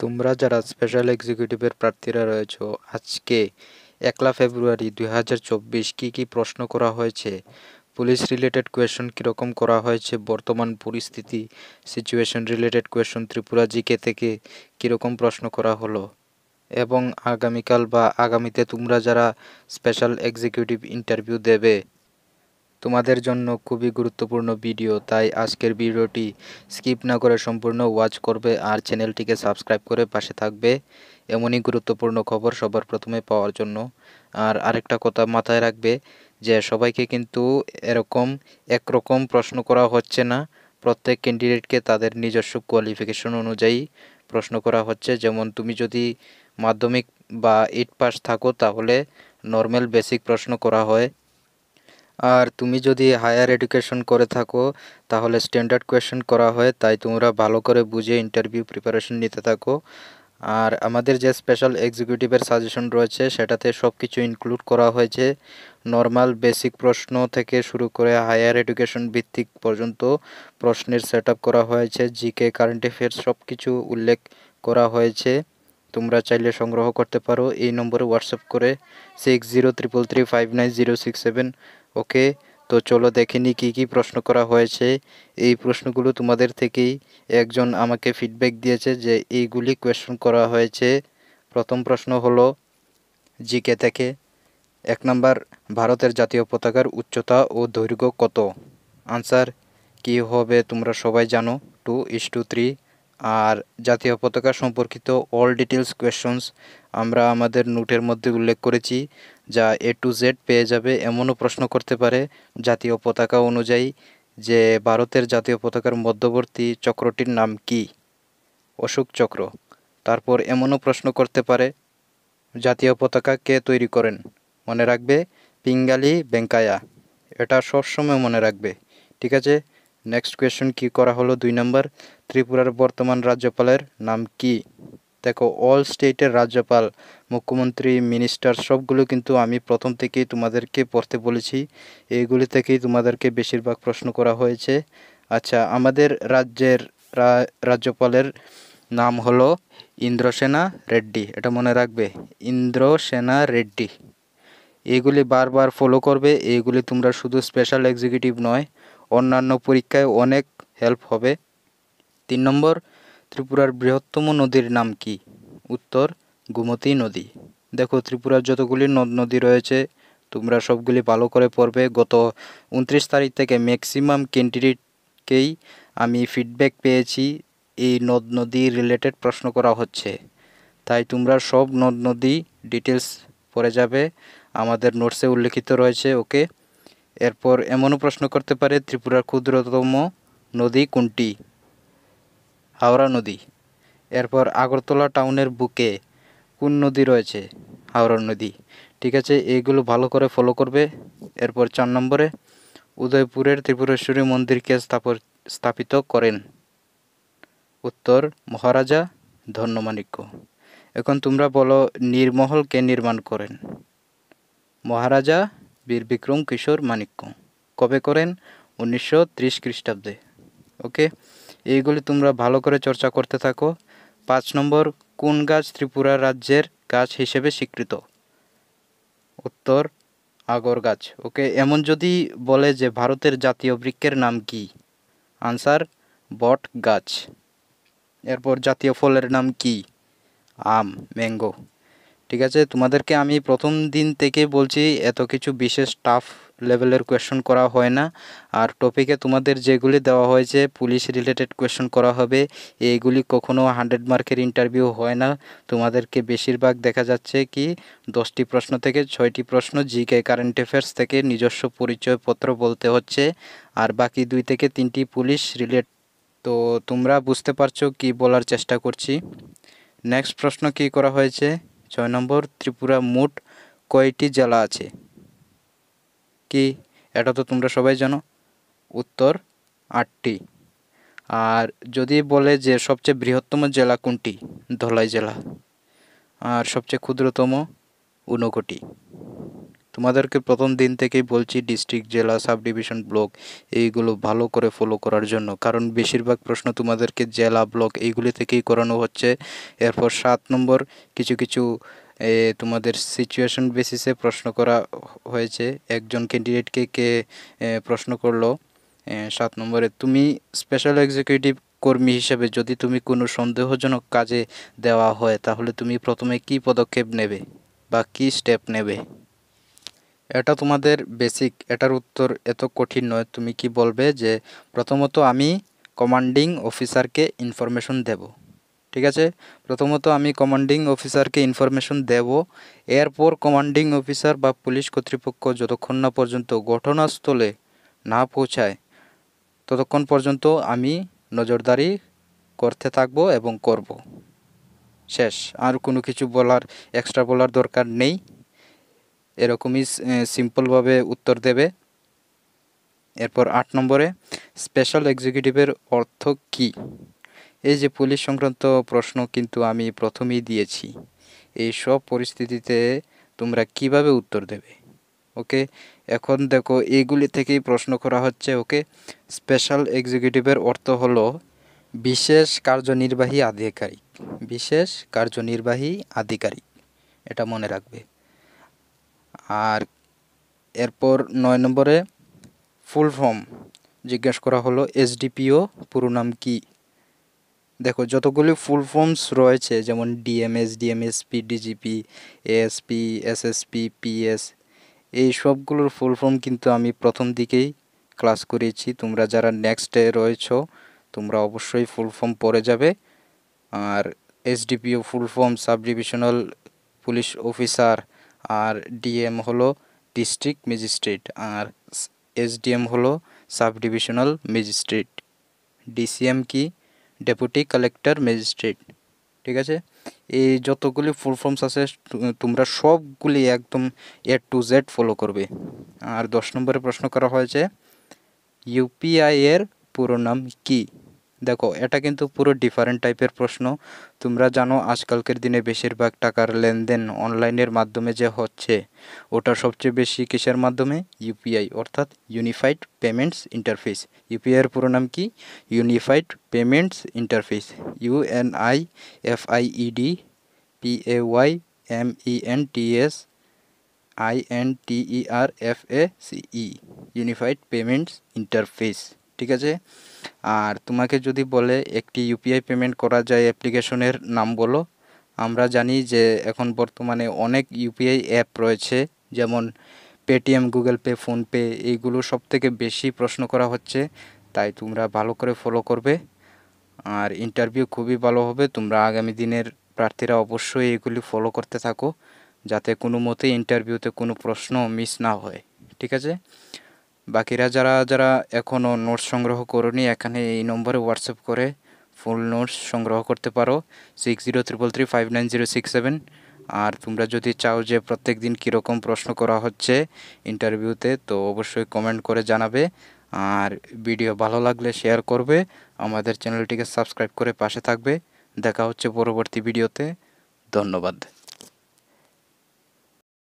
তোমরা যারা স্পেশাল এক্সিকিউটিভের প্রার্থীরা রয়েছো, আজকে 1 ফেব্রুয়ারি 2024 কি প্রশ্ন করা হয়েছে, পুলিশ রিলেটেড কোয়েশন কীরকম করা হয়েছে, বর্তমান পরিস্থিতি situation related question Tripura GK থেকে কীরকম প্রশ্ন করা হলো, এবং আগামীকাল বা আগামীতে তোমরা যারা স্পেশাল এক্সিকিউটিভ ইন্টারভিউ দেবে তোমাদের জন্য খুবই গুরুত্বপূর্ণ ভিডিও। তাই আজকের ভিডিওটি স্কিপ না করে সম্পূর্ণ ওয়াচ করবে আর চ্যানেলটিকে সাবস্ক্রাইব করে পাশে থাকবে এমনই গুরুত্বপূর্ণ খবর সবার প্রথমে পাওয়ার জন্য। আর আরেকটা কথা মাথায় রাখবে যে সবাইকে কিন্তু একরকম প্রশ্ন করা হচ্ছে না, প্রত্যেক ক্যান্ডিডেটকে তাদের নিজস্ব কোয়ালিফিকেশন অনুযায়ী প্রশ্ন করা হচ্ছে। যেমন তুমি যদি মাধ্যমিক বা 8 পাস থাকো তাহলে নর্মাল বেসিক প্রশ্ন করা হয়, আর তুমি যদি হায়ার এডুকেশন করে থাকো তাহলে স্ট্যান্ডার্ড কোয়েশ্চেন করা হয়। তাই তোমরা ভালো করে বুঝে ইন্টারভিউ প্রিপারেশন নিতে থাকো। আর আমাদের যে স্পেশাল এক্সিকিউটিভের সাজেশন রয়েছে সেটাতে সব কিছু ইনক্লুড করা হয়েছে, নর্মাল বেসিক প্রশ্ন থেকে শুরু করে হায়ার এডুকেশন ভিত্তিক পর্যন্ত প্রশ্নের সেট আপ করা হয়েছে, জিকে কারেন্ট অ্যাফেয়ার্স সব কিছু উল্লেখ করা হয়েছে। তোমরা চাইলে সংগ্রহ করতে পারো এই নম্বরে হোয়াটসঅ্যাপ করে 6033359067। ওকে, তো চলো দেখে নিই কী প্রশ্ন করা হয়েছে। এই প্রশ্নগুলো তোমাদের থেকেই একজন আমাকে ফিডব্যাক দিয়েছে যে এইগুলি কোয়েশ্চন করা হয়েছে। প্রথম প্রশ্ন হলো জিকে থেকে। 1 নাম্বার, ভারতের জাতীয় পতাকার উচ্চতা ও দৈর্ঘ্য কত? আনসার কি হবে তোমরা সবাই জানো, 2:3। আর জাতীয় পতাকা সম্পর্কিত অল ডিটেলস কোয়েশ্চনস আমরা আমাদের নোটের মধ্যে উল্লেখ করেছি, যা A to Z পেয়ে যাবে। এমনও প্রশ্ন করতে পারে জাতীয় পতাকা অনুযায়ী যে ভারতের জাতীয় পতাকার মধ্যবর্তী চক্রটির নাম কি? অশোক চক্র। তারপর এমনও প্রশ্ন করতে পারে জাতীয় পতাকা কে তৈরি করেন? মনে রাখবে পিঙ্গালি ভেঙ্কাইয়া, এটা সবসময় মনে রাখবে। ঠিক আছে, নেক্সট কোয়েশ্চন কি করা হলো 2 নাম্বার, ত্রিপুরার বর্তমান রাজ্যপালের নাম কি? দেখো, অল স্টেটের রাজ্যপাল, মুখ্যমন্ত্রী, মিনিস্টার সবগুলো কিন্তু আমি প্রথম থেকেই তোমাদেরকে পড়তে বলেছি, এইগুলি থেকেই তোমাদেরকে বেশিরভাগ প্রশ্ন করা হয়েছে। আচ্ছা, আমাদের রাজ্যের রাজ্যপালের নাম হলো ইন্দ্রসেনা রেড্ডি, এটা মনে রাখবে, ইন্দ্রসেনা রেড্ডি। এইগুলি বারবার ফলো করবে, এইগুলি তোমরা শুধু স্পেশাল এক্সিকিউটিভ নয়, অন্যান্য পরীক্ষায় অনেক হেল্প হবে। 3 নম্বর, ত্রিপুরার বৃহত্তম নদীর নাম কি? উত্তর গোমতী নদী। দেখো, ত্রিপুরার যতগুলি নদ নদী রয়েছে তোমরা সবগুলি ভালো করে পড়বে। গত 29 তারিখ থেকে ম্যাক্সিমাম ক্যান্ডিডেটকেই আমি ফিডব্যাক পেয়েছি এই নদ নদী রিলেটেড প্রশ্ন করা হচ্ছে, তাই তোমরা সব নদ নদী ডিটেলস পড়ে যাবে, আমাদের নোটসে উল্লেখিত রয়েছে। ওকে, এরপর এমনও প্রশ্ন করতে পারে ত্রিপুরার ক্ষুদ্রতম নদী কোনটি? হাওড়া নদী। এরপর আগরতলা টাউনের বুকে কোন নদী রয়েছে? হাওড়া নদী। ঠিক আছে, এইগুলো ভালো করে ফলো করবে। এরপর 4 নম্বরে, উদয়পুরের ত্রিপুরেশ্বরী মন্দিরকে স্থাপিত করেন? উত্তর মহারাজা ধন্যমাণিক্য। এখন তোমরা বলো নীরমহল কে নির্মাণ করেন? মহারাজা বীর বিক্রম কিশোর মাণিক্য। কবে করেন? 1930 খ্রিস্টাব্দে। ওকে, এইগুলি তোমরা ভালো করে চর্চা করতে থাকো। 5 নম্বর, কোন গাছ ত্রিপুরা রাজ্যের গাছ হিসেবে স্বীকৃত? উত্তর আগর গাছ। ওকে, এমন যদি বলে যে ভারতের জাতীয় বৃক্ষের নাম কি? আনসার বট গাছ। এরপর জাতীয় ফলের নাম কি? আম, ম্যাঙ্গো। ঠিক আছে, তোমাদেরকে আমি প্রথম দিন থেকে বলছি এত কিছু বিশেষ টাফ লেভেলের কোয়েশ্চন করা হয় না। আর টপিকে তোমাদের যেগুলি দেওয়া হয়েছে পুলিশ রিলেটেড কোয়েশ্চন করা হবে, এইগুলি কখনো 100 মার্কের ইন্টারভিউ হয় না। তোমাদেরকে বেশিরভাগ দেখা যাচ্ছে কি 10টি প্রশ্ন থেকে 6টি প্রশ্ন জিকে কারেন্ট অ্যাফেয়ার্স থেকে নিজস্ব পরিচয়পত্র বলতে হচ্ছে, আর বাকি 2 থেকে 3টি পুলিশ রিলেট। তো তোমরা বুঝতে পারছো কি বলার চেষ্টা করছি। নেক্সট প্রশ্ন কি করা হয়েছে? 6 নম্বর, ত্রিপুরা মোট কয়টি জেলা আছে? কি, এটা তো তোমরা সবাই জানো। উত্তর 8টি। আর যদি বলে যে সবচেয়ে বৃহত্তম জেলা কোনটি? ধলাই জেলা। আর সবচেয়ে ক্ষুদ্রতম? ঊনকোটি। তোমাদেরকে প্রথম দিন থেকেই বলছি ডিস্ট্রিক্ট, জেলা, সাব ডিভিশন, ব্লক এইগুলো ভালো করে ফলো করার জন্য, কারণ বেশিরভাগ প্রশ্ন তোমাদেরকে জেলা, ব্লক এইগুলি থেকেই করানো হচ্ছে। এরপর 7 নম্বর কিছু কিছু তোমাদের সিচুয়েশন বেসিসে প্রশ্ন করা হয়েছে। একজন ক্যান্ডিডেটকে কে প্রশ্ন করলো 7 নম্বরে, তুমি স্পেশাল এক্সিকিউটিভ কর্মী হিসেবে যদি তুমি কোনো সন্দেহজনক কাজে দেওয়া হয় তাহলে তুমি প্রথমে কী পদক্ষেপ নেবে বা কী স্টেপ নেবে? এটা তোমাদের বেসিক, এটার উত্তর এত কঠিন নয়। তুমি কি বলবে যে প্রথমত আমি কমান্ডিং অফিসারকে ইনফরমেশন দেব। ঠিক আছে, প্রথমত আমি কমান্ডিং অফিসারকে ইনফরমেশন দেব। এরপর কমান্ডিং অফিসার বা পুলিশ কর্তৃপক্ষ যতক্ষণ না পর্যন্ত ঘটনাস্থলে না পৌঁছায় ততক্ষণ পর্যন্ত আমি নজরদারি করতে থাকব এবং করব। শেষ, আর কোনো কিছু বলার, এক্সট্রা বলার দরকার নেই। এরকমই সিম্পলভাবে উত্তর দেবে। এরপর 8 নম্বরে স্পেশাল এক্সিকিউটিভের অর্থ কী? এই যে পুলিশ সংক্রান্ত প্রশ্ন কিন্তু আমি প্রথমেই দিয়েছি। এই সব পরিস্থিতিতে তোমরা কিভাবে উত্তর দেবে? ওকে, এখন দেখো এইগুলি থেকেই প্রশ্ন করা হচ্ছে। ওকে, স্পেশাল এক্সিকিউটিভের অর্থ হলো বিশেষ কার্যনির্বাহী আধিকারিক। বিশেষ কার্যনির্বাহী আধিকারিক, এটা মনে রাখবে। আর এরপর 9 নম্বরে ফুল ফর্ম জিজ্ঞেস করা হলো এসডিপিও পুরো নাম কি? দেখো যতগুলি ফুল ফর্মস রয়েছে যেমন DMS, DMSP, DGP, ASP, SSP, PS, এই সবগুলোর ফুল ফর্ম কিন্তু আমি প্রথম দিকেই ক্লাস করিয়েছি। তোমরা যারা নেক্সটে রয়েছো তোমরা অবশ্যই ফুল ফর্ম পড়ে যাবে। আর SDPO full form sub divisional police officer, আর ডিএম হলো ডিস্ট্রিক্ট ম্যাজিস্ট্রেট, আর এসডিএম হলো সাব ডিভিশনাল ম্যাজিস্ট্রেট, ডিসিএম কি ডেপুটি কালেক্টর ম্যাজিস্ট্রেট। ঠিক আছে, এই যতগুলি ফুল ফর্মস আছে তোমরা সবগুলি একদম A to Z ফলো করবে। আর 10 নম্বরে প্রশ্ন করা হয়েছে ইউপিআই এর পুরো নাম কি? দেখো এটা কিন্তু পুরো ডিফারেন্ট টাইপের প্রশ্ন। তোমরা জানো আজকালকার দিনে বেশিরভাগ টাকার লেনদেন অনলাইনের মাধ্যমে যে হচ্ছে, ওটা সবচেয়ে বেশি কিসের মাধ্যমে? ইউপিআই, অর্থাৎ ইউনিফাইড পেমেন্টস ইন্টারফেস। ইউপিআই এর পুরো নাম কি? Unified payments interface. UNIFIED unified payments interface. ঠিক আছে, আর তোমাকে যদি বলে একটি ইউপিআই পেমেন্ট করা যায় অ্যাপ্লিকেশনের নাম বলো। আমরা জানি যে এখন বর্তমানে অনেক ইউপিআই অ্যাপ রয়েছে, যেমন পেটিএম, গুগল পে, ফোনপে, এইগুলো সবথেকে বেশি প্রশ্ন করা হচ্ছে। তাই তোমরা ভালো করে ফলো করবে। আর ইন্টারভিউ খুবই ভালো হবে। তোমরা আগামী দিনের প্রার্থীরা অবশ্যই এগুলি ফলো করতে থাকো, যাতে কোনো মতে ইন্টারভিউতে কোনো প্রশ্ন মিস না হয়। ঠিক আছে, বাকিরা যারা যারা এখনও নোটস সংগ্রহ করোনি এখানে এই নম্বরে হোয়াটসঅ্যাপ করে ফুল নোটস সংগ্রহ করতে পারো 6033359067। আর তোমরা যদি চাও যে প্রত্যেক দিন কীরকম প্রশ্ন করা হচ্ছে ইন্টারভিউতে, তো অবশ্যই কমেন্ট করে জানাবে। আর ভিডিও ভালো লাগলে শেয়ার করবে, আমাদের চ্যানেলটিকে সাবস্ক্রাইব করে পাশে থাকবে। দেখা হচ্ছে পরবর্তী ভিডিওতে। ধন্যবাদ।